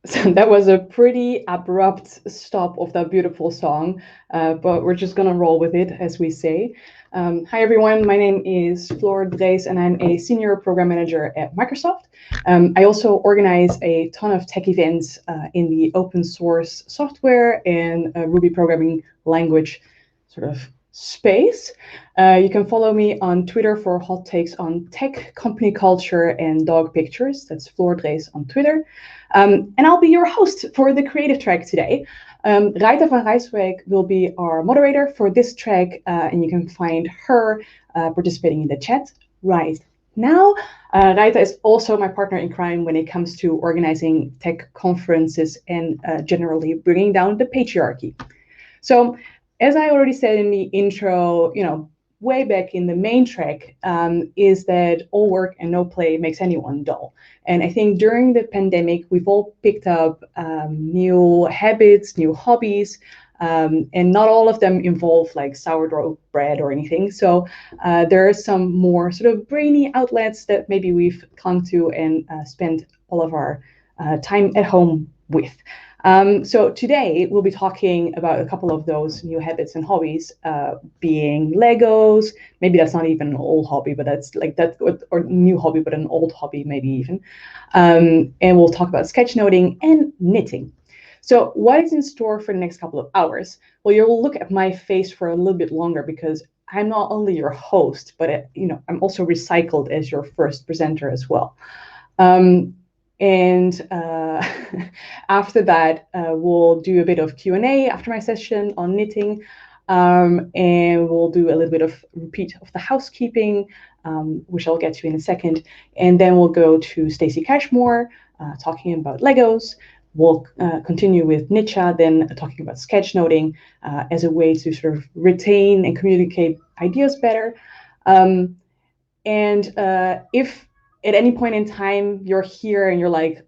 So that was a pretty abrupt stop of that beautiful song, but we're just gonna roll with it, as we say. Hi everyone, my name is Floor Drees and I'm a senior program manager at Microsoft. I also organize a ton of tech events in the open source software and Ruby programming language sort of space. You can follow me on Twitter for hot takes on tech, company culture, and dog pictures. That's Floor Drees on Twitter. And I'll be your host for the creative track today. Reita van Rijswijk will be our moderator for this track, and you can find her participating in the chat right now. Reita is also my partner in crime when it comes to organizing tech conferences and generally bringing down the patriarchy. So, as I already said in the intro, way back in the main track, is that all work and no play makes anyone dull. And I think during the pandemic, we've all picked up new habits, new hobbies, and not all of them involve like sourdough bread or anything. So there are some more sort of brainy outlets that maybe we've clung to and spent all of our time at home with. So today we'll be talking about a couple of those new habits and hobbies, being Legos. Maybe that's not even an old hobby, but that's like that, or new hobby, but an old hobby maybe even. And we'll talk about sketchnoting and knitting. So what is in store for the next couple of hours? Well, you'll look at my face for a little bit longer because I'm not only your host, but I'm also recycled as your first presenter as well. And after that, we'll do a bit of Q&A after my session on knitting, and we'll do a little bit of repeat of the housekeeping, which I'll get to in a second. And then we'll go to Stacey Cashmore, talking about Legos. We'll continue with Nitcha, then talking about sketchnoting as a way to sort of retain and communicate ideas better. And if at any point in time you're here and you're like,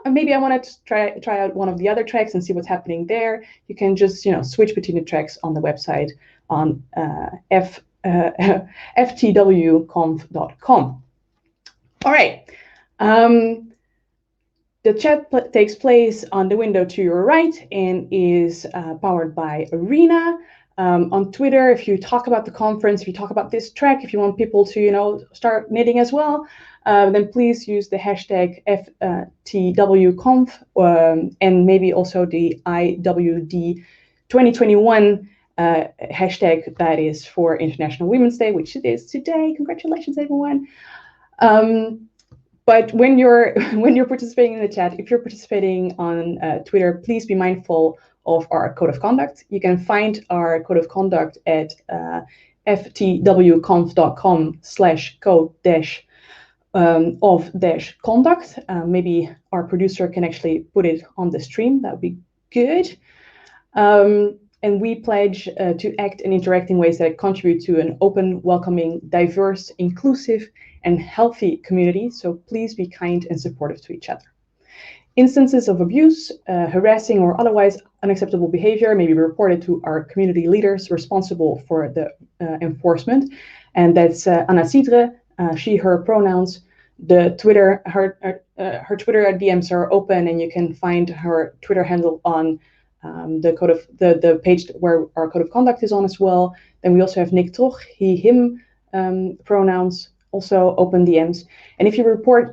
maybe I want to try out one of the other tracks and see what's happening there, you can just switch between the tracks on the website on FTWConf.com. All right. The chat takes place on the window to your right and is powered by Arena. On Twitter, if you talk about the conference, if you talk about this track, if you want people to start knitting as well, then please use the hashtag FTWConf and maybe also the IWD 2021 hashtag that is for International Women's Day, which it is today. Congratulations, everyone. But when you're participating in the chat, if you're participating on Twitter, please be mindful of our code of conduct. You can find our code of conduct at ftwconf.com/code-of-conduct. Maybe our producer can actually put it on the stream. That would be good. And we pledge to act and interact in ways that contribute to an open, welcoming, diverse, inclusive, and healthy community. So please be kind and supportive to each other. Instances of abuse, harassing, or otherwise unacceptable behavior may be reported to our community leaders responsible for the enforcement. And that's Anna Sidre, she, her pronouns. The Twitter, her Twitter DMs are open, and you can find her Twitter handle on the page where our code of conduct is on as well. Then we also have Nick Troch, he, him pronouns, also open DMs. And if you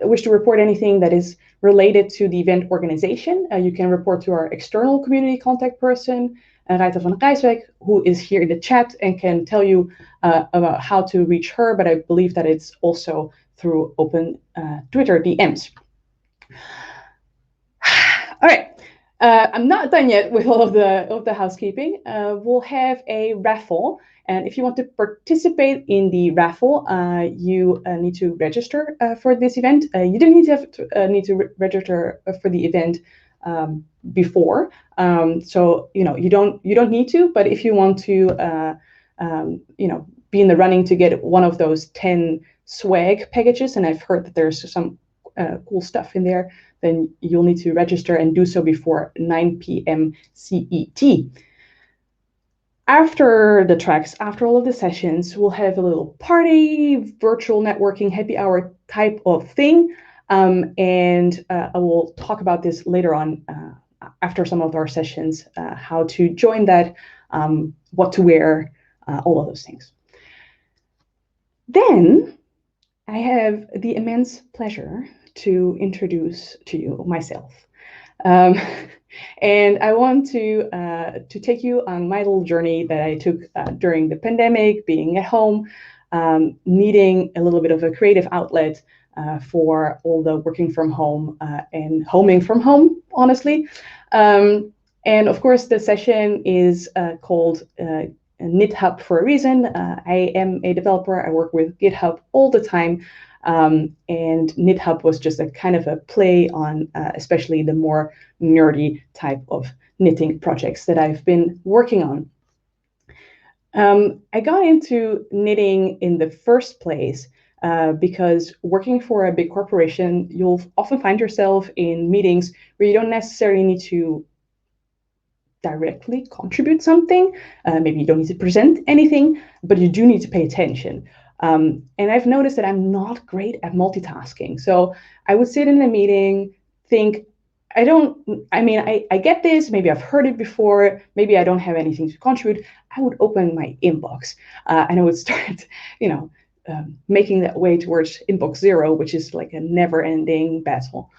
wish to report anything that is related to the event organization, you can report to our external community contact person, Reita van Rijswijk, who is here in the chat and can tell you about how to reach her, but I believe that it's also through open Twitter DMs. All right. I'm not done yet with all of the housekeeping. We'll have a raffle, and if you want to participate in the raffle, you need to register for this event. You don't need to register for the event before, so you don't need to. But if you want to, be in the running to get one of those 10 swag packages, and I've heard that there's some cool stuff in there, then you'll need to register and do so before 9 p.m. CET. After the tracks, after all of the sessions, we'll have a little party, virtual networking, happy hour type of thing. And I will talk about this later on after some of our sessions, how to join that, what to wear, all of those things. Then I have the immense pleasure to introduce to you myself. And I want to take you on my little journey that I took during the pandemic, being at home, needing a little bit of a creative outlet for all the working from home and homing from home, honestly. And of course, the session is called KnitHub for a reason. I am a developer. I work with GitHub all the time. And KnitHub was just a kind of a play on especially the more nerdy type of knitting projects that I've been working on. I got into knitting in the first place because working for a big corporation, you'll often find yourself in meetings where you don't necessarily need to directly contribute something. Maybe you don't need to present anything, but you do need to pay attention. And I've noticed that I'm not great at multitasking. So I would sit in a meeting, think, I get this, maybe I've heard it before, maybe I don't have anything to contribute. I would open my inbox and I would start, making that way towards inbox 0, which is like a never-ending battle.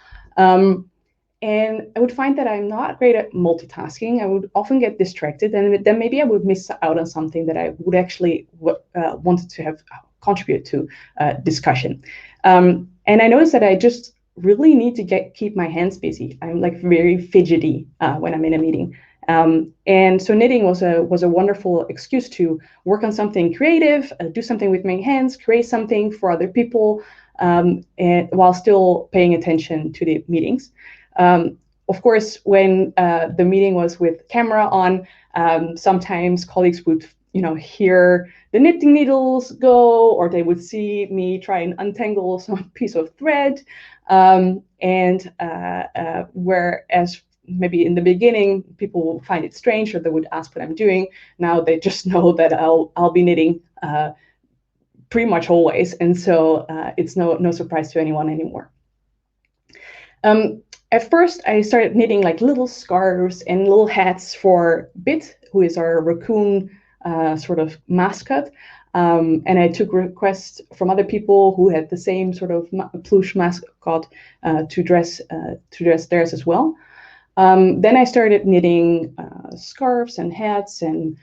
And I would find that I'm not great at multitasking. I would often get distracted, and then maybe I would miss out on something that I would actually wanted to have contribute to discussion. And I noticed that I just really need to keep my hands busy. I'm like very fidgety when I'm in a meeting. And so knitting was a wonderful excuse to work on something creative, do something with my hands, create something for other people, and while still paying attention to the meetings. Of course, when the meeting was with camera on, sometimes colleagues would, hear the knitting needles go, or they would see me try and untangle some piece of thread. And whereas maybe in the beginning people will find it strange, or they would ask what I'm doing, now they just know that I'll be knitting pretty much always, and so it's no surprise to anyone anymore. At first, I started knitting like little scarves and little hats for Bit, who is our raccoon sort of mascot. And I took requests from other people who had the same sort of plush mascot to dress theirs as well. Then I started knitting scarves and hats and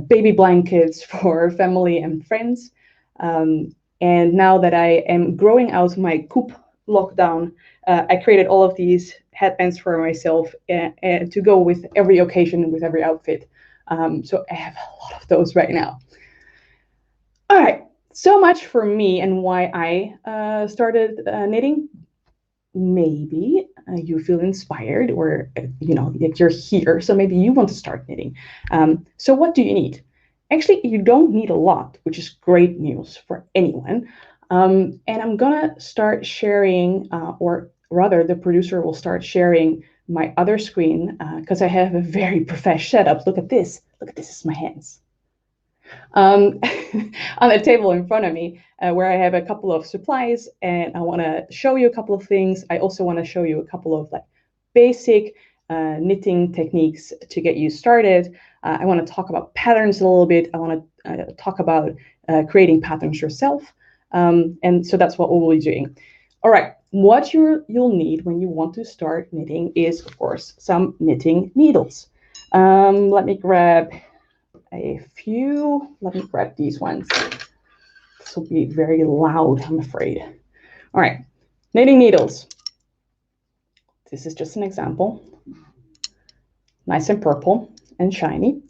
baby blankets for family and friends. And now that I am growing out my coop lockdown, I created all of these headbands for myself to go with every occasion, with every outfit. So I have a lot of those right now. All right, so much for me and why I started knitting. Maybe you feel inspired, or like you're here, so maybe you want to start knitting. So what do you need? Actually, you don't need a lot, which is great news for anyone. And I'm gonna start sharing, or rather the producer will start sharing my other screen because I have a very professional setup. Look at this. Is my hands. On the table in front of me, where I have a couple of supplies, and I want to show you a couple of things. I also want to show you a couple of like basic knitting techniques to get you started. I want to talk about patterns a little bit. I want to talk about creating patterns yourself. And so that's what we'll be doing. All right, what you'll need when you want to start knitting is, of course, some knitting needles. Let me grab a few. Let me grab these ones. This will be very loud, I'm afraid. All right, knitting needles. This is just an example. Nice and purple and shiny.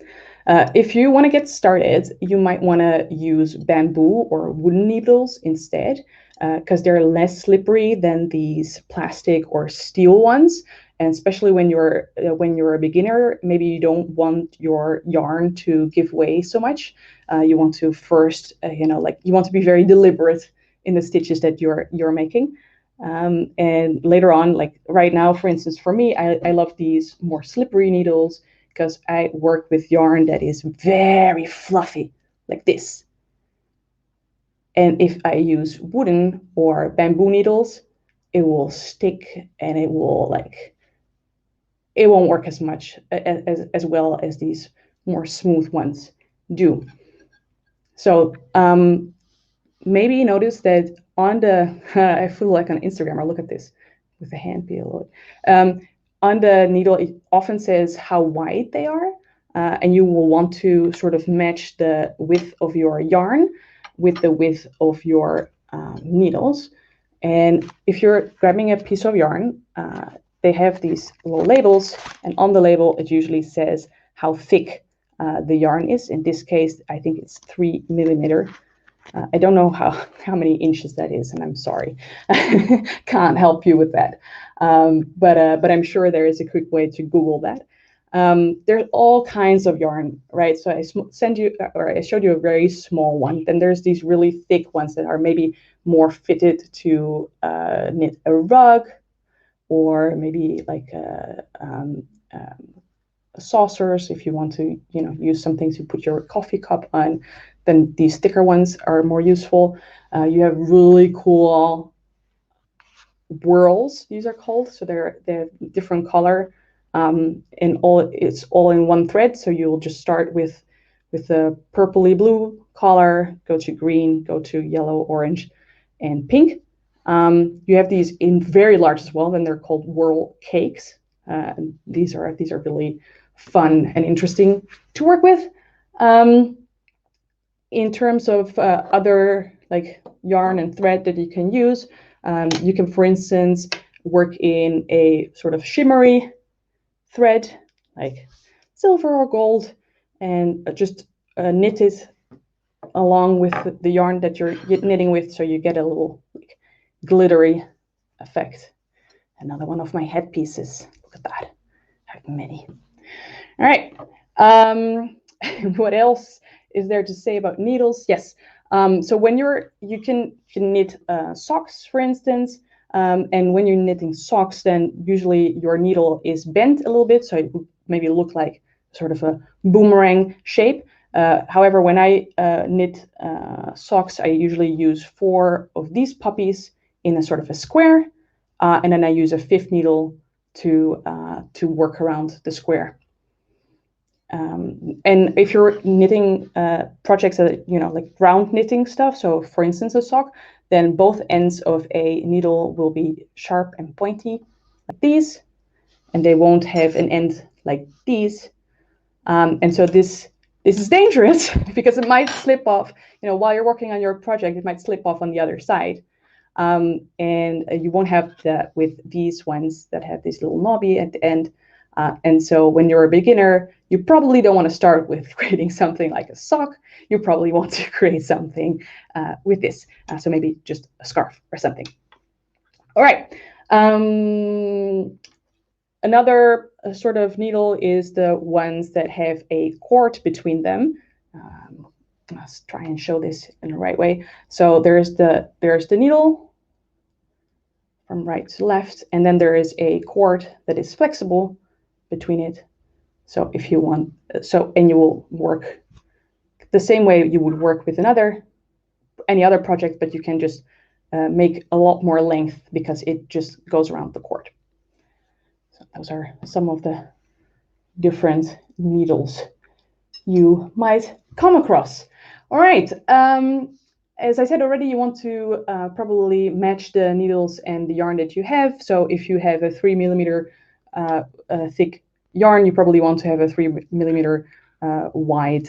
If you want to get started, you might want to use bamboo or wooden needles instead, because they're less slippery than these plastic or steel ones. And especially when you're a beginner, maybe you don't want your yarn to give way so much. You want to first, you want to be very deliberate in the stitches that you're making. And later on, like right now, for instance, for me, I love these more slippery needles because I work with yarn that is very fluffy, like this. And if I use wooden or bamboo needles, it will stick, and it will it won't work as much as well as these more smooth ones do. So maybe you notice that on the I feel like on Instagram, or look at this with the hand peel. On the needle, it often says how wide they are, and you will want to sort of match the width of your yarn with the width of your needles. And if you're grabbing a piece of yarn, they have these little labels, and on the label it usually says how thick the yarn is. In this case, I think it's 3 millimeter. I don't know how many inches that is, and I'm sorry. Can't help you with that. But I'm sure there is a quick way to Google that. There's all kinds of yarn, right? So I showed you a very small one. Then there's these really thick ones that are maybe more fitted to knit a rug, or maybe like saucers if you want to, use something to put your coffee cup on. Then these thicker ones are more useful. You have really cool whorls, these are called. So they're different color, and it's all in one thread. So you'll just start with the purpley blue color, go to green, go to yellow, orange, and pink. You have these in very large as well. Then they're called whorl cakes. These are really fun and interesting to work with. In terms of other like yarn and thread that you can use, you can, for instance, work in a sort of shimmery thread, like silver or gold, and just knit it along with the yarn that you're knitting with, so you get a little glittery effect. Another one of my headpieces. Look at that. I have many. All right. What else is there to say about needles? Yes. So when you can knit socks, for instance, and when you're knitting socks, then usually your needle is bent a little bit, so it would maybe look like sort of a boomerang shape. However, when I knit socks, I usually use 4 of these puppies in a sort of a square, and then I use a 5th needle to work around the square. And if you're knitting projects that, like round knitting stuff, so for instance a sock, then both ends of a needle will be sharp and pointy like these, and they won't have an end like these. And so this is dangerous because it might slip off, while you're working on your project, it might slip off on the other side. And you won't have that with these ones that have this little knobby at the end. And so when you're a beginner, you probably don't want to start with creating something like a sock. You probably want to create something with this. So maybe just a scarf or something. All right. Another sort of needle is the ones that have a cord between them. Let's try and show this in the right way. So there's the needle from right to left, and then there is a cord that is flexible between it. So if you want, and you will work the same way you would work with any other project, but you can just make a lot more length because it just goes around the cord. So those are some of the different needles you might come across. All right. As I said already, you want to probably match the needles and the yarn that you have. So if you have a 3 millimeter thick yarn, you probably want to have a 3 millimeter wide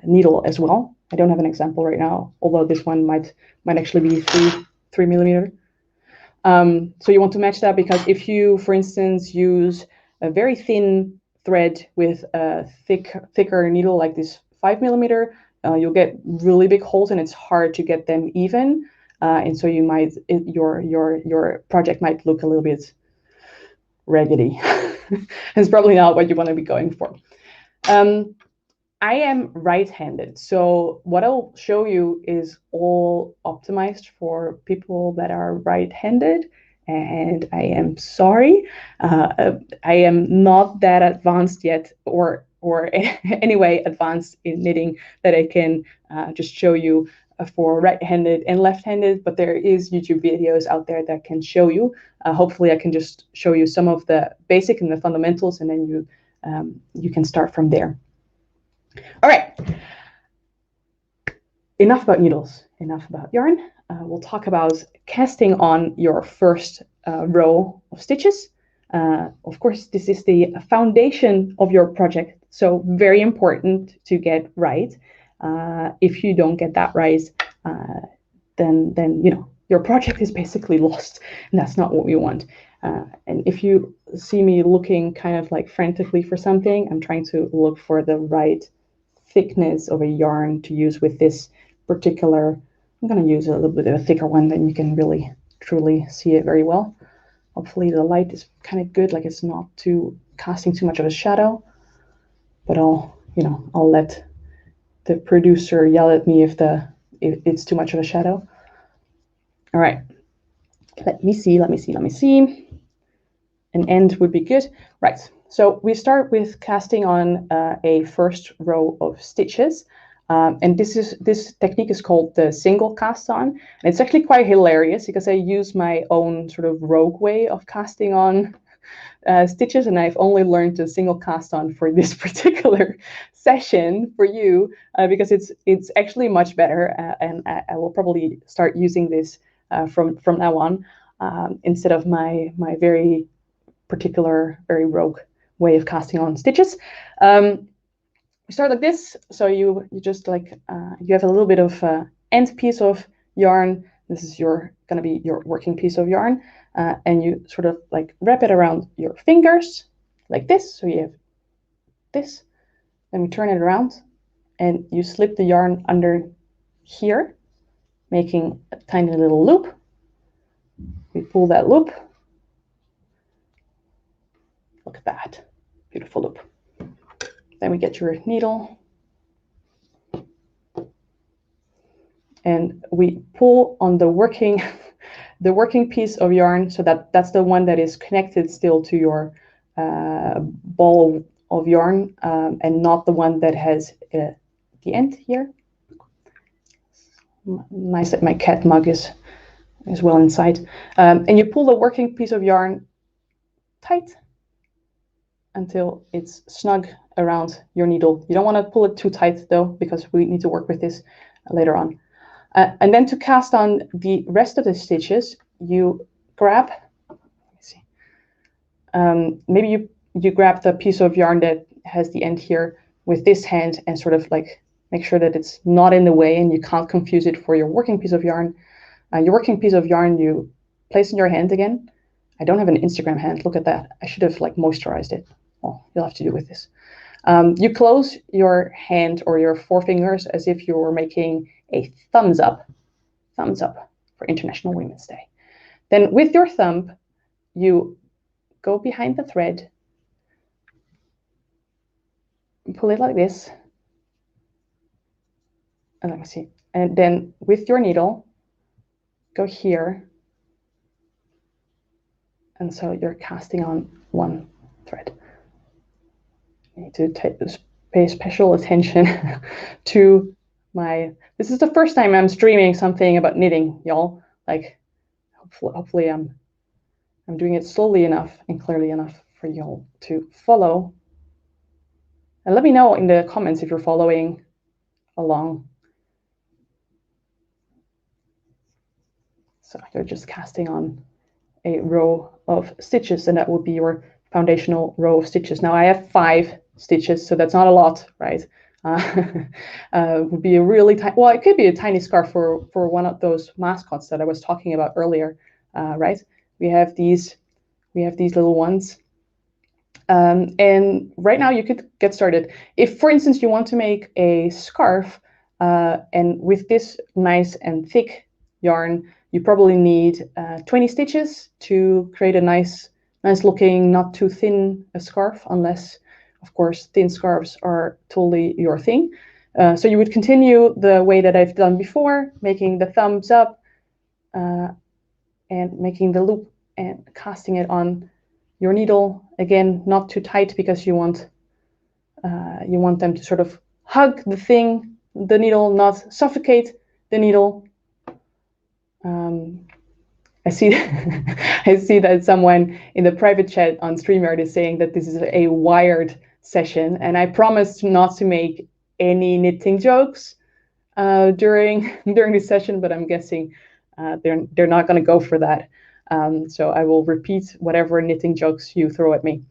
needle as well. I don't have an example right now, although this one might actually be 3 millimeter. So you want to match that, because if you, for instance, use a very thin thread with a thicker needle like this 5 millimeter, you'll get really big holes, and it's hard to get them even. And so you might your project might look a little bit raggedy. It's probably not what you want to be going for. I am right-handed, so what I'll show you is all optimized for people that are right-handed, and I am sorry. I am not that advanced yet, or anyway advanced in knitting that I can just show you for right-handed and left-handed, but there is YouTube videos out there that can show you. Hopefully I can just show you some of the basic and the fundamentals, and then you can start from there. All right, enough about needles, enough about yarn. We'll talk about casting on your first row of stitches. Of course, this is the foundation of your project, so very important to get right. If you don't get that right, then you know your project is basically lost, and that's not what we want. And if you see me looking kind of like frantically for something, I'm trying to look for the right thickness of a yarn to use with this particular. I'm going to use a little bit of a thicker one, then you can really truly see it very well. Hopefully the light is kind of good, like it's not too casting too much of a shadow, but I'll let the producer yell at me if it's too much of a shadow. All right, let me see. An end would be good. Right, so we start with casting on a first row of stitches. And this technique is called the single cast on. And it's actually quite hilarious because I use my own sort of rogue way of casting on stitches, and I've only learned to single cast on for this particular session for you because it's actually much better, and I will probably start using this from now on instead of my very particular, very rogue way of casting on stitches. We start like this, so you just like you have a little bit of end piece of yarn. This is gonna be your working piece of yarn, and you sort of like wrap it around your fingers like this. So you have this, then we turn it around, and you slip the yarn under here, making a tiny little loop. We pull that loop. Look at that, beautiful loop. Then we get your needle, and we pull on the working piece of yarn, so that's the one that is connected still to your ball of yarn, and not the one that has the end here. Nice that my cat mug is well inside. And you pull the working piece of yarn tight until it's snug around your needle. You don't want to pull it too tight though, because we need to work with this later on. And then to cast on the rest of the stitches, you grab, maybe you grab the piece of yarn that has the end here with this hand and sort of like make sure that it's not in the way and you can't confuse it for your working piece of yarn. Your working piece of yarn you place in your hand again. I don't have an Instagram hand, look at that. I should have like moisturized it. Well, you'll have to do with this. You close your hand or your forefingers as if you were making a thumbs up for International Women's Day. Then with your thumb, you go behind the thread, pull it like this, and let me see. And then with your needle, go here, and so you're casting on one thread. You need to pay special attention to this is the first time I'm streaming something about knitting, y'all. Like, hopefully I'm doing it slowly enough and clearly enough for y'all to follow. And let me know in the comments if you're following along. So you're just casting on a row of stitches, and that would be your foundational row of stitches. Now I have 5 stitches, so that's not a lot, right? Would be a really tiny, well, it could be a tiny scarf for one of those mascots that I was talking about earlier, right? We have these little ones, and right now you could get started. If, for instance, you want to make a scarf, and with this nice and thick yarn, you probably need 20 stitches to create a nice looking, not too thin scarf, unless, of course, thin scarves are totally your thing. So you would continue the way that I've done before, making the thumbs up and making the loop and casting it on your needle. Again, not too tight because you want them to sort of hug the needle, not suffocate the needle. I see I see that someone in the private chat on StreamYard is saying that this is a wired session, and I promised not to make any knitting jokes during this session, but I'm guessing they're not going to go for that. So I will repeat whatever knitting jokes you throw at me,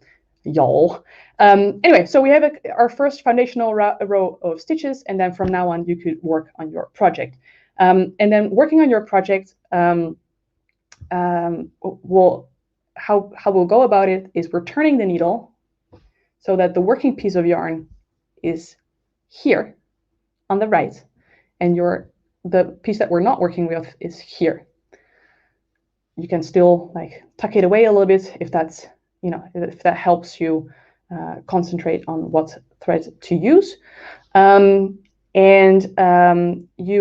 y'all. Anyway, so we have our first foundational row of stitches, and then from now on you could work on your project. And then working on your project, how we'll go about it is we're turning the needle so that the working piece of yarn is here on the right, and the piece that we're not working with is here. You can still like tuck it away a little bit if that's, you know, if that helps you concentrate on what thread to use. You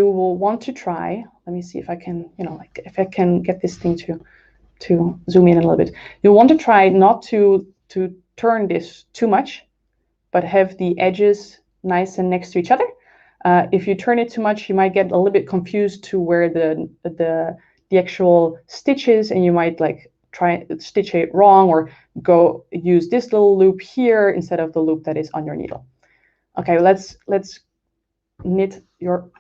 will want to try, let me see if I can, you know, like if I can get this thing to zoom in a little bit. You'll want to try not to turn this too much, but have the edges nice and next to each other. If you turn it too much, you might get a little bit confused to where the actual stitch is, and you might like try stitch it wrong or go use this little loop here instead of the loop that is on your needle. Okay, let's knit your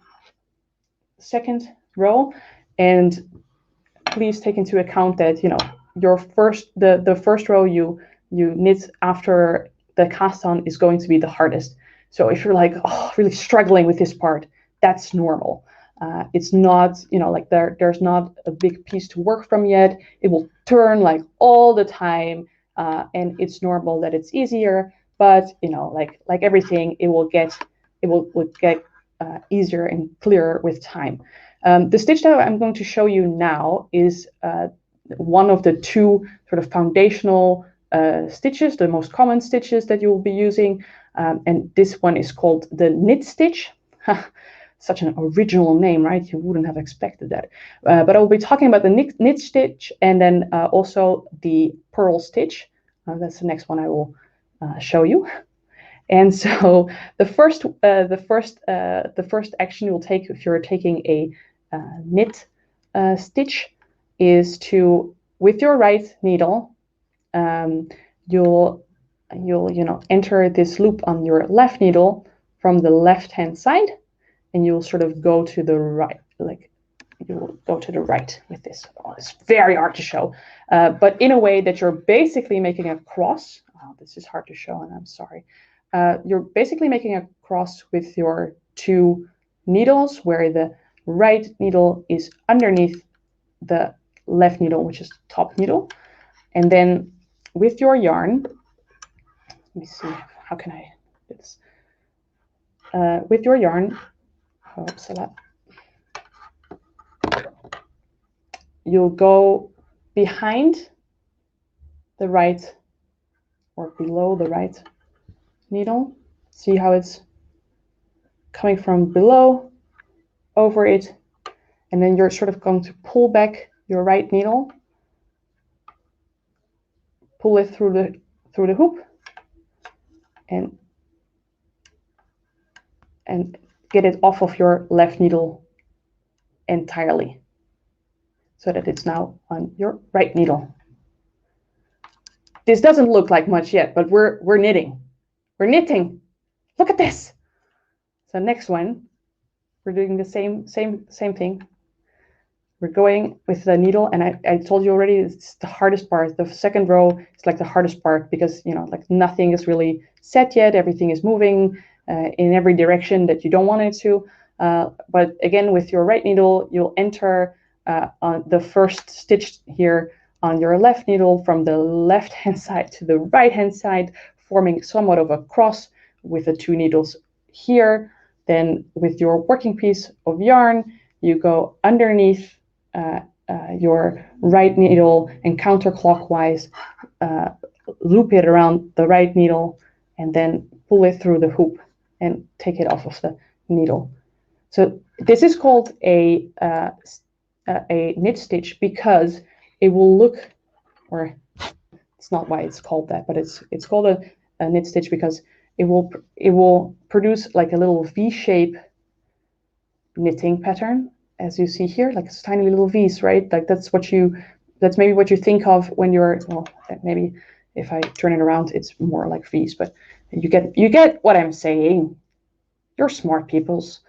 second row, and please take into account that, you know, your the first row you knit after the cast on is going to be the hardest. So if you're like, oh, really struggling with this part, that's normal. It's not, you know, like there's not a big piece to work from yet. It will turn like all the time, and it's normal that it's easier. But you know, like everything, it will get easier and clearer with time. The stitch that I'm going to show you now is one of the two sort of foundational stitches, the most common stitches that you will be using, and this one is called the knit stitch. Such an original name, right? You wouldn't have expected that. But I will be talking about the knit stitch, and then also the purl stitch. That's the next one I will show you. And so the first action you'll take if you're taking a knit stitch is to, with your right needle, you'll enter this loop on your left needle from the left hand side, and you'll sort of go to the right, like you'll go to the right with this. Oh, it's very hard to show, but in a way that you're basically making a cross. Oh, this is hard to show, and I'm sorry. You're basically making a cross with your two needles, where the right needle is underneath the left needle, which is top needle. And then with your yarn, let me see, how can I do this? With your yarn, oops, a lot. You'll go behind the right or below the right needle. See how it's coming from below over it, and then you're sort of going to pull back your right needle, pull it through the hoop, and get it off of your left needle entirely, so that it's now on your right needle. This doesn't look like much yet, but we're knitting. We're knitting. Look at this. So next one, we're doing the same thing. We're going with the needle, and I told you already, it's the hardest part. The second row is like the hardest part, because, you know, like nothing is really set yet. Everything is moving in every direction that you don't want it to. But again, with your right needle, you'll enter on the first stitch here on your left needle from the left hand side to the right hand side, forming somewhat of a cross with the two needles here. Then with your working piece of yarn, you go underneath your right needle and counterclockwise loop it around the right needle, and then pull it through the hoop and take it off of the needle. So this is called a knit stitch because it will look, or it's not why it's called that, but it's called a knit stitch because it will produce like a little V shape knitting pattern, as you see here, like it's tiny little V's, right? Like that's maybe what you think of when you're, well, maybe if I turn it around, it's more like V's, but you get what I'm saying. You're smart peoples.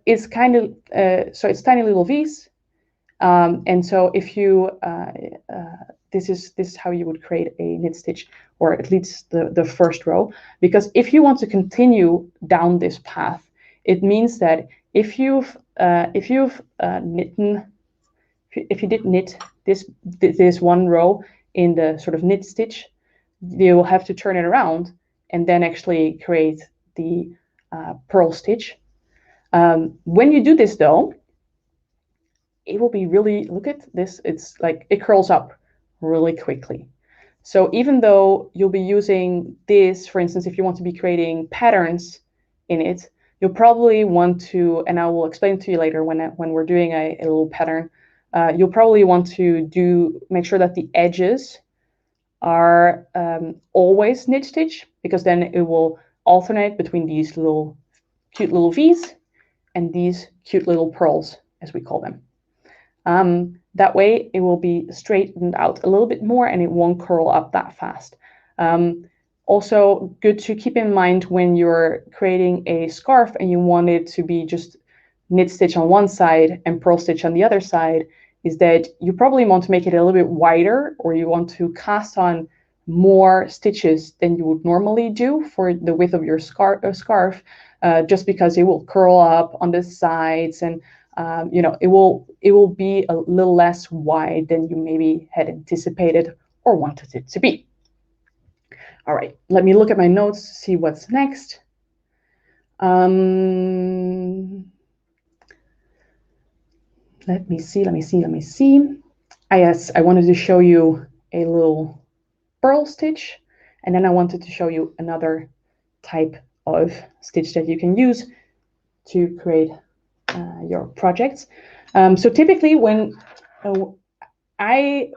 It's kind of, so it's tiny little V's. And so if you, this is how you would create a knit stitch, or at least the first row, because if you want to continue down this path, it means that if you did knit this one row in the sort of knit stitch, you will have to turn it around and then actually create the purl stitch. When you do this though, it will be really, look at this, it's like it curls up really quickly. So even though you'll be using this, for instance, if you want to be creating patterns in it, you'll probably want to, and I will explain to you later when we're doing a little pattern, you'll probably want to make sure that the edges are always knit stitch, because then it will alternate between these little cute little V's and these cute little purls, as we call them. That way it will be straightened out a little bit more and it won't curl up that fast. Also good to keep in mind when you're creating a scarf and you want it to be just knit stitch on one side and purl stitch on the other side, is that you probably want to make it a little bit wider, or you want to cast on more stitches than you would normally do for the width of your scarf, just because it will curl up on the sides, and you know, it will be a little less wide than you maybe had anticipated or wanted it to be. All right, let me look at my notes to see what's next. Let me see. Yes, I wanted to show you a little purl stitch, and then I wanted to show you another type of stitch that you can use to create your projects. So typically when I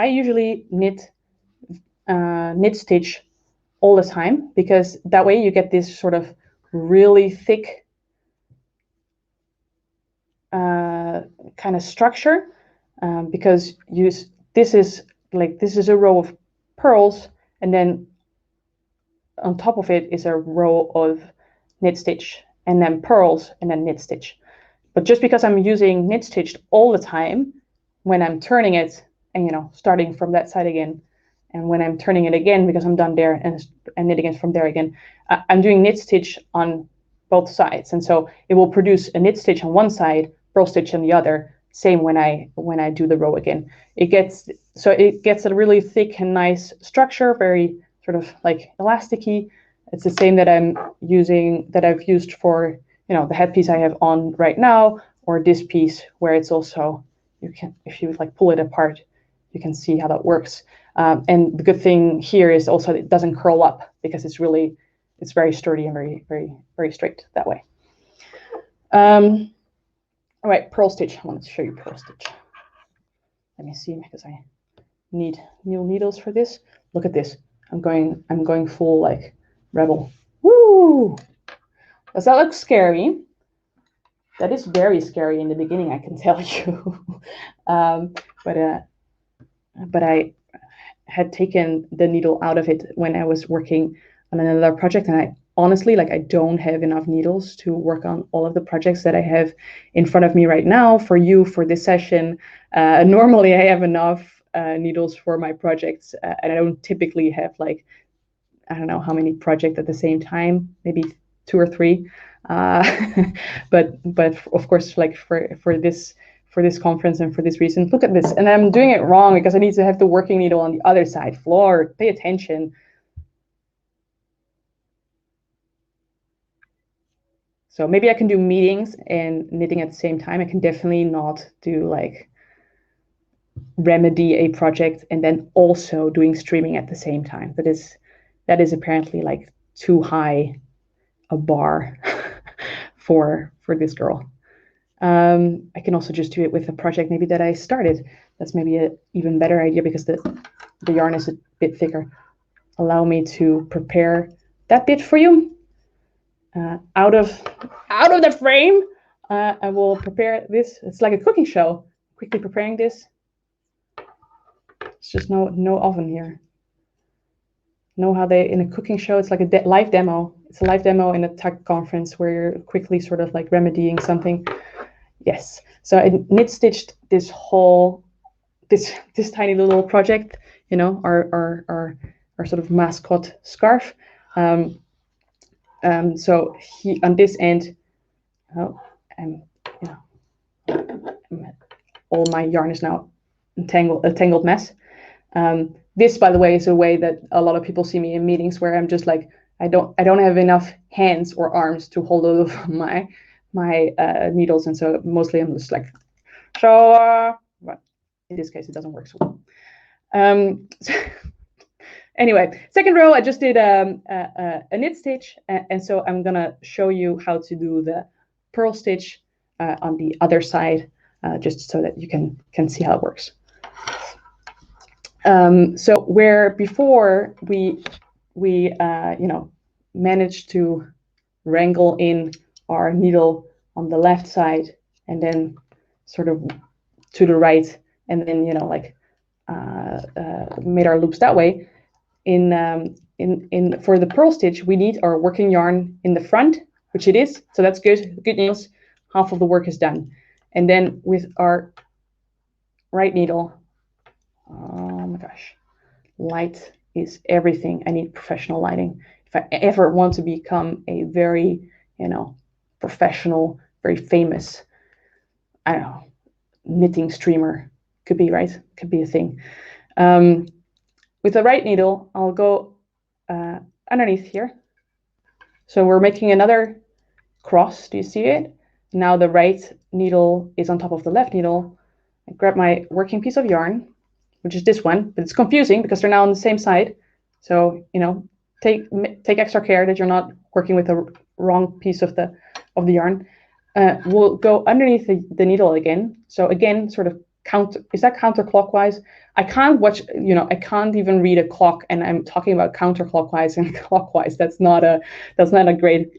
usually knit stitch all the time, because that way you get this sort of really thick kind of structure, because this is a row of purls, and then on top of it is a row of knit stitch, and then purls, and then knit stitch. But just because I'm using knit stitched all the time, when I'm turning it and, you know, starting from that side again, and when I'm turning it again because I'm done there and knitting it from there again, I'm doing knit stitch on both sides, and so it will produce a knit stitch on one side, purl stitch on the other. Same when I do the row again. It gets a really thick and nice structure, very sort of like elasticy. It's the same that I've used for, you know, the headpiece I have on right now, or this piece where it's also, you can, if you like pull it apart, you can see how that works. And the good thing here is also it doesn't curl up, because it's very sturdy and very straight that way. All right, purl stitch. I wanted to show you purl stitch. Let me see, because I need new needles for this. Look at this. I'm going full like rebel. Woo! Does that look scary? That is very scary in the beginning, I can tell you. But I had taken the needle out of it when I was working on another project, and I honestly, like, I don't have enough needles to work on all of the projects that I have in front of me right now for this session. Normally I have enough needles for my projects, and I don't typically have, like, I don't know how many projects at the same time, maybe 2 or 3. But of course, like for this conference and for this reason, look at this. And I'm doing it wrong because I need to have the working needle on the other side. Floor, pay attention. So maybe I can do meetings and knitting at the same time. I can definitely not do like remedy a project and then also doing streaming at the same time. That is apparently like too high a bar for this girl. I can also just do it with a project maybe that I started. That's maybe an even better idea because the yarn is a bit thicker. Allow me to prepare that bit for you. Out of the frame. I will prepare this. It's like a cooking show. Quickly preparing this. It's just no oven here. Know how they, in a cooking show, it's like a live demo. It's a live demo in a tech conference where you're quickly sort of like remedying something. Yes. So I knit stitched this whole, this tiny little project, you know, our sort of mascot scarf. So on this end, all my yarn is now a tangled mess. This, by the way, is a way that a lot of people see me in meetings where I'm just like, I don't have enough hands or arms to hold all of my needles, and so mostly I'm just like, so. But in this case, it doesn't work so well. So anyway, second row, I just did a knit stitch, and so I'm gonna show you how to do the purl stitch on the other side, just so that you can see how it works. So where before we you know, managed to wrangle in our needle on the left side and then sort of to the right, and then, you know, like made our loops that way. In for the purl stitch, we need our working yarn in the front, which it is. So that's good. Good news. Half of the work is done. And then with our right needle, oh my gosh, light is everything. I need professional lighting. If I ever want to become a very, you know, professional, very famous, I don't know, knitting streamer, could be, right? Could be a thing. With the right needle, I'll go underneath here. So we're making another cross. Do you see it? Now the right needle is on top of the left needle. I grab my working piece of yarn, which is this one, but it's confusing because they're now on the same side. So, you know, take extra care that you're not working with the wrong piece of the yarn. We'll go underneath the needle again. So again, sort of is that counterclockwise? I can't watch, you know, I can't even read a clock, and I'm talking about counterclockwise and clockwise. That's not a great.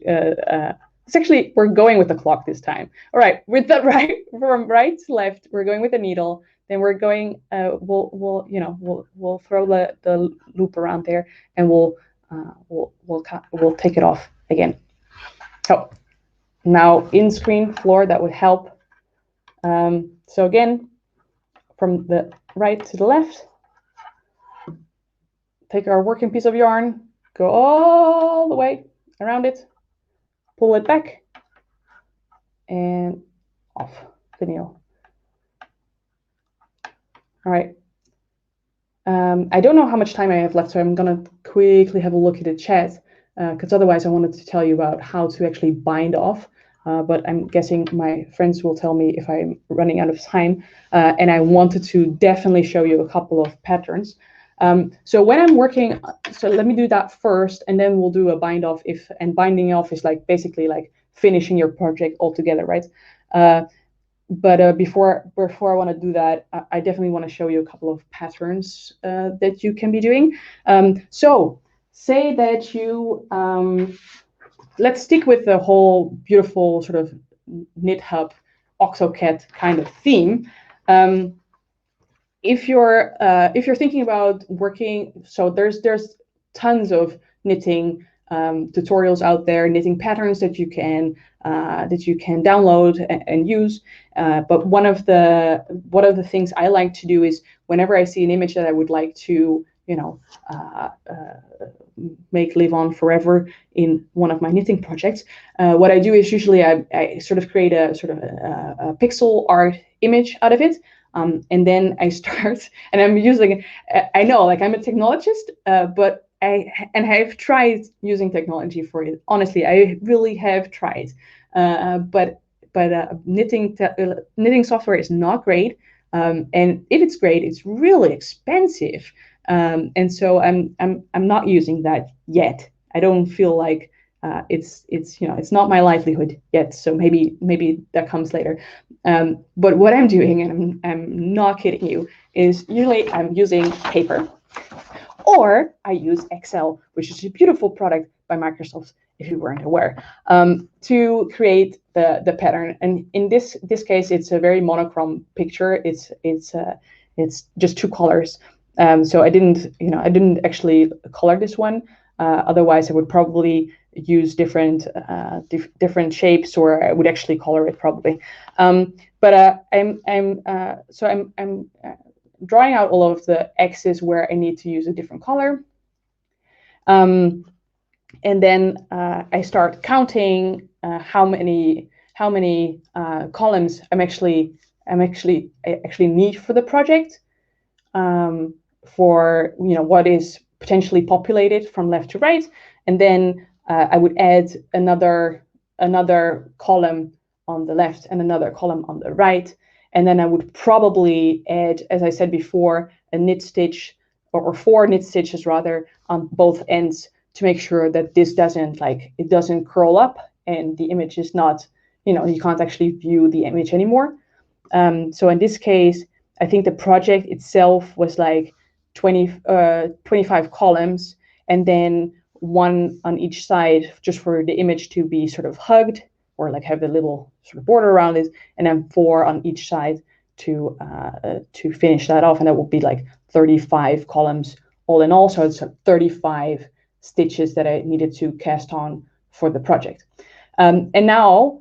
It's actually, we're going with the clock this time. All right, with the from right to left, we're going with the needle. Then we're going. We'll throw the loop around there, and we'll take it off again. So now in screen Floor, that would help. So again, from the right to the left, take our working piece of yarn, go all the way around it, pull it back, and off the needle. All right. I don't know how much time I have left, so I'm going to quickly have a look at the chat, because otherwise I wanted to tell you about how to actually bind off. But I'm guessing my friends will tell me if I'm running out of time. And I wanted to definitely show you a couple of patterns. So when I'm working, so let me do that first, and then we'll do a bind off. And binding off is like basically like finishing your project altogether, right? But before I want to do that, I definitely want to show you a couple of patterns that you can be doing. So say that you let's stick with the whole beautiful sort of KnitHub Octocat kind of theme. If you're thinking about working, so there's tons of knitting tutorials out there, knitting patterns that you can download and use. But one of the things I like to do is whenever I see an image that I would like to, you know, make live on forever in one of my knitting projects, what I do is usually I sort of create a sort of a pixel art image out of it, and then I start, and I'm using, I know, like I'm a technologist, but I've tried using technology for it. Honestly, I really have tried, but knitting software is not great, and if it's great, it's really expensive. And so I'm not using that yet. I don't feel like it's you know, it's not my livelihood yet. So maybe that comes later. But what I'm doing, and I'm not kidding you, is usually I'm using paper, or I use Excel, which is a beautiful product by Microsoft. if you weren't aware, to create the pattern. And in this case, it's a very monochrome picture. It's just 2 colors. So I didn't actually color this one. Otherwise, I would probably use different shapes, or I would actually color it probably. But I'm drawing out all of the X's where I need to use a different color. And then I start counting how many columns I actually need for the project, for what is potentially populated from left to right, and then I would add another column on the left and another column on the right, and then I would probably add, as I said before, a knit stitch or 4 knit stitches rather on both ends, to make sure that this doesn't curl up and the image is not, you can't actually view the image anymore. So in this case, I think the project itself was like 25 columns, and then 1 on each side, just for the image to be sort of hugged, or like have a little sort of border around it, and then 4 on each side to finish that off, and that will be like 35 columns all in all. So it's 35 stitches that I needed to cast on for the project. And now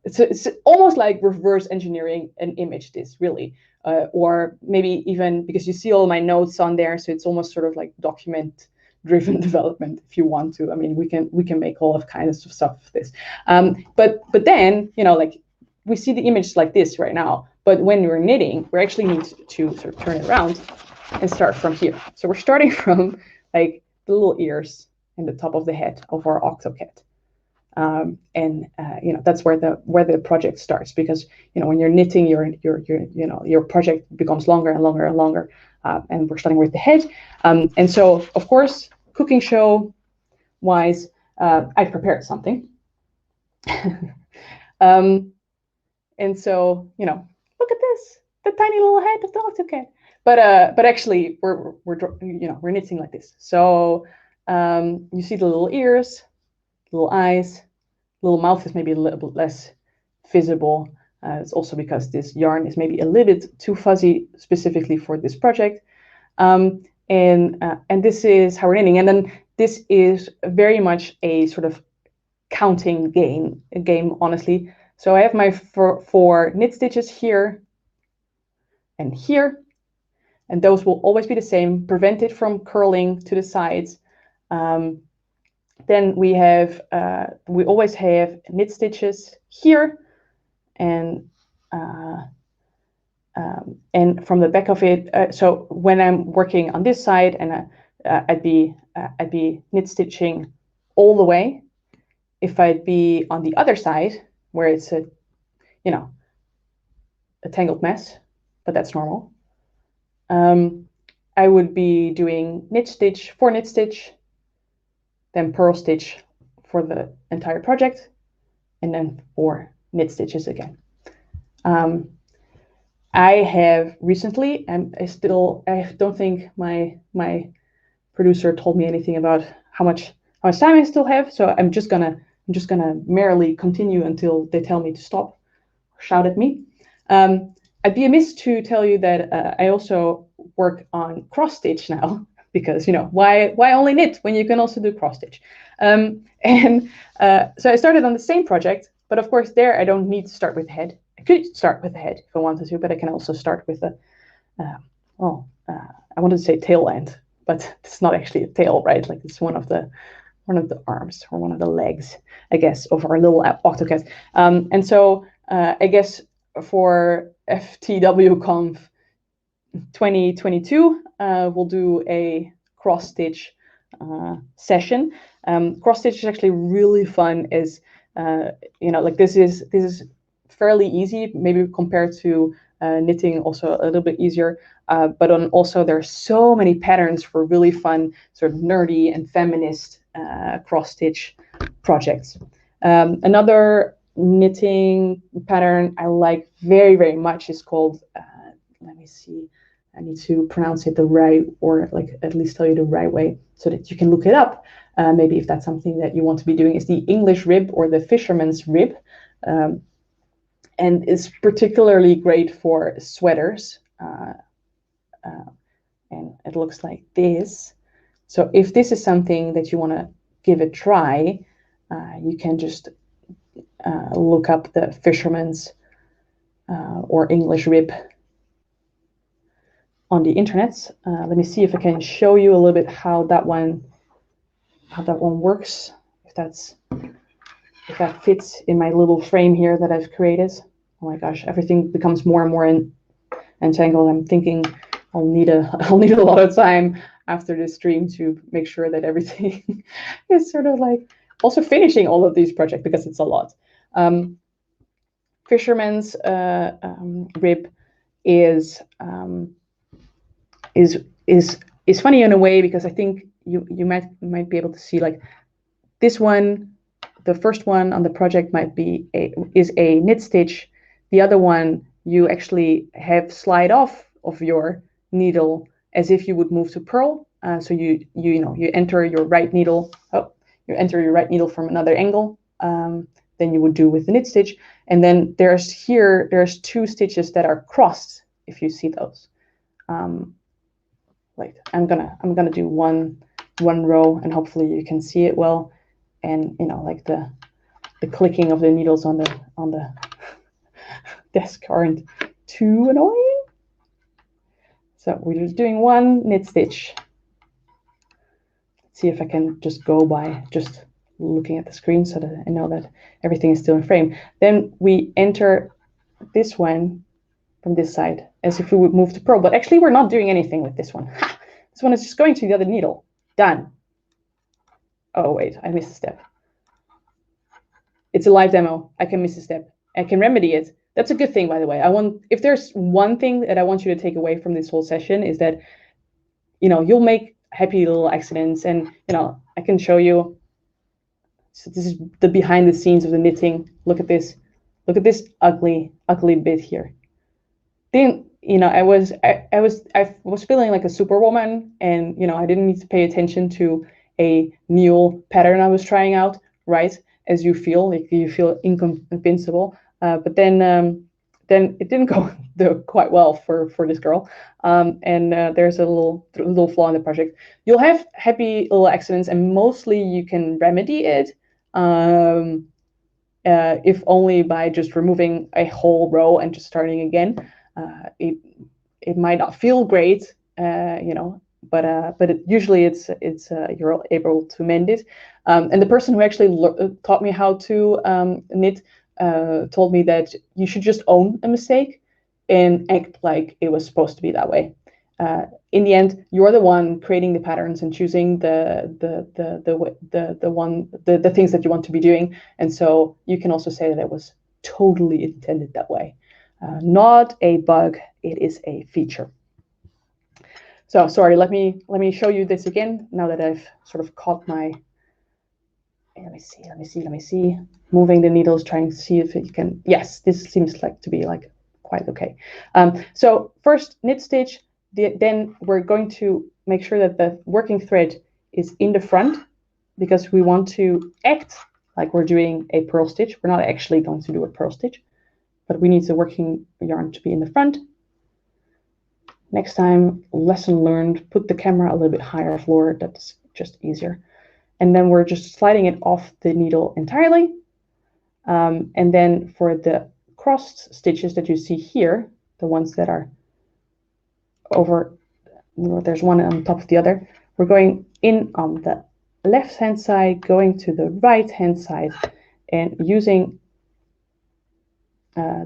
it's almost like reverse engineering an image, this really, or maybe even, because you see all my notes on there, so it's almost sort of like document driven development, if you want to. I mean, we can make all of kinds of stuff of this, but then like we see the image like this right now, but when we're knitting, we actually need to sort of turn it around and start from here. So we're starting from like the little ears and the top of the head of our octocat. And that's where the project starts, because when you're knitting, your project becomes longer and longer and longer, and we're starting with the head. And so, of course, cooking show wise, I've prepared something. And so, look at this, the tiny little head of the octocat. But actually, we're knitting like this. So you see the little ears, little eyes, little mouth is maybe a little bit less visible. It's also because this yarn is maybe a little bit too fuzzy specifically for this project. And this is how we're knitting. And then this is very much a sort of counting game, honestly. So I have my 4 knit stitches here and here, and those will always be the same, prevented from curling to the sides. Then we always have knit stitches here, and from the back of it. So when I'm working on this side, and I'd be knit stitching all the way. If I'd be on the other side, where it's a tangled mess, but that's normal, I would be doing knit stitch, 4 knit stitch, then purl stitch for the entire project, and then 4 knit stitches again. I have recently, and I don't think my producer told me anything about how much time I still have, so I'm just gonna merrily continue until they tell me to stop, or shout at me. I'd be amiss to tell you that I also work on cross stitch now, because why only knit when you can also do cross stitch? So I started on the same project, but of course there I don't need to start with the head. I could start with the head if I wanted to, but I can also start with the I wanted to say tail end, but it's not actually a tail, right? Like it's one of the arms, or one of the legs, I guess, of our little octocat. And so I guess for FTWConf 2022, we'll do a cross stitch session. Cross stitch is actually really fun. Like this is fairly easy, maybe compared to knitting, also a little bit easier. But also there's so many patterns for really fun, sort of nerdy and feminist cross stitch projects. Another knitting pattern I like very, very much is called, let me see, I need to pronounce it the right, or like at least tell you the right way so that you can look it up. Maybe if that's something that you want to be doing, is the English rib or the fisherman's rib. And it's particularly great for sweaters. And it looks like this. So if this is something that you want to give a try, you can just look up the fisherman's or English rib on the internet. Let me see if I can show you a little bit how that one works. If that fits in my little frame here that I've created. Oh my gosh, everything becomes more and more entangled. I'm thinking I'll need a lot of time after this stream to make sure that everything is sort of like also finishing all of these projects, because it's a lot. Fisherman's rib is funny in a way, because I think you might be able to see, like, this one, the first one on the project is a knit stitch. The other one you actually have slide off of your needle as if you would move to purl. So you enter your right needle. You enter your right needle from another angle than you would do with the knit stitch. And then there's two stitches that are crossed, if you see those. Like I'm gonna do one row, and hopefully you can see it well. And like the clicking of the needles on the desk aren't too annoying. So we're just doing one knit stitch. Let's see if I can just go by just looking at the screen so that I know that everything is still in frame. Then we enter this one from this side as if we would move to purl, but actually we're not doing anything with this one. This one is just going to the other needle. Done. Oh wait, I missed a step. It's a live demo. I can miss a step. I can remedy it. That's a good thing, by the way. If there's one thing that I want you to take away from this whole session, is that you'll make happy little accidents, and I can show you. So this is the behind the scenes of the knitting. Look at this. Look at this ugly bit here. Then I was feeling like a superwoman, and I didn't need to pay attention to a new pattern I was trying out, right? As you feel invincible, but then it didn't go quite well for this girl, and there's a little flaw in the project. You'll have happy little accidents, and mostly you can remedy it, if only by just removing a whole row and just starting again. It might not feel great, but usually you're able to mend it. And the person who actually taught me how to knit told me that you should just own a mistake and act like it was supposed to be that way. In the end, you're the one creating the patterns and choosing the things that you want to be doing, and so you can also say that it was totally intended that way. Not a bug, it is a feature. So sorry, let me show you this again now that I've sort of caught my. Let me see. Moving the needles, trying to see if it can. Yes, this seems like to be like quite okay. So first knit stitch. Then we're going to make sure that the working thread is in the front, because we want to act like we're doing a purl stitch. We're not actually going to do a purl stitch, but we need the working yarn to be in the front. Next time, lesson learned, put the camera a little bit higher, Floor. That's just easier. And then we're just sliding it off the needle entirely. And then for the crossed stitches that you see here, the ones that are over, there's one on top of the other, we're going in on the left-hand side, going to the right-hand side, and using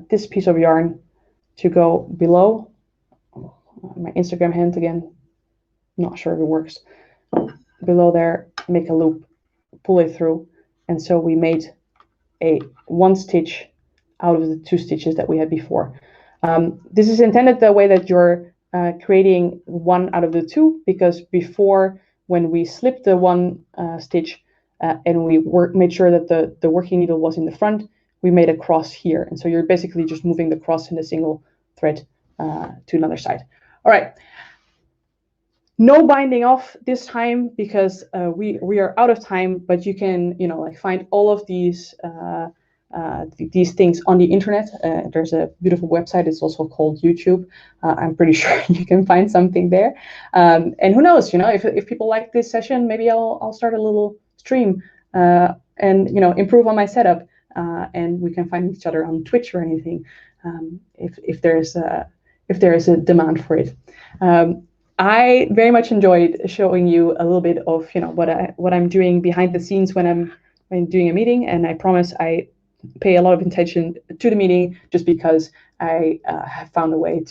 this piece of yarn to go below. My Instagram hand again, not sure if it works. Below there, make a loop, pull it through, and so we made a one stitch out of the two stitches that we had before. This is intended the way that you're creating one out of the two, because before, when we slipped the one stitch and we made sure that the working needle was in the front, we made a cross here, and so you're basically just moving the cross in a single thread to another side. All right. No binding off this time because we are out of time, but you can like find all of these things on the internet. There's a beautiful website. It's also called YouTube. I'm pretty sure you can find something there. And who knows, if people like this session, maybe I'll start a little stream and improve on my setup, and we can find each other on Twitch or anything, if there is a demand for it. I very much enjoyed showing you a little bit of what I'm doing behind the scenes when I'm doing a meeting, and I promise I pay a lot of attention to the meeting just because I have found a way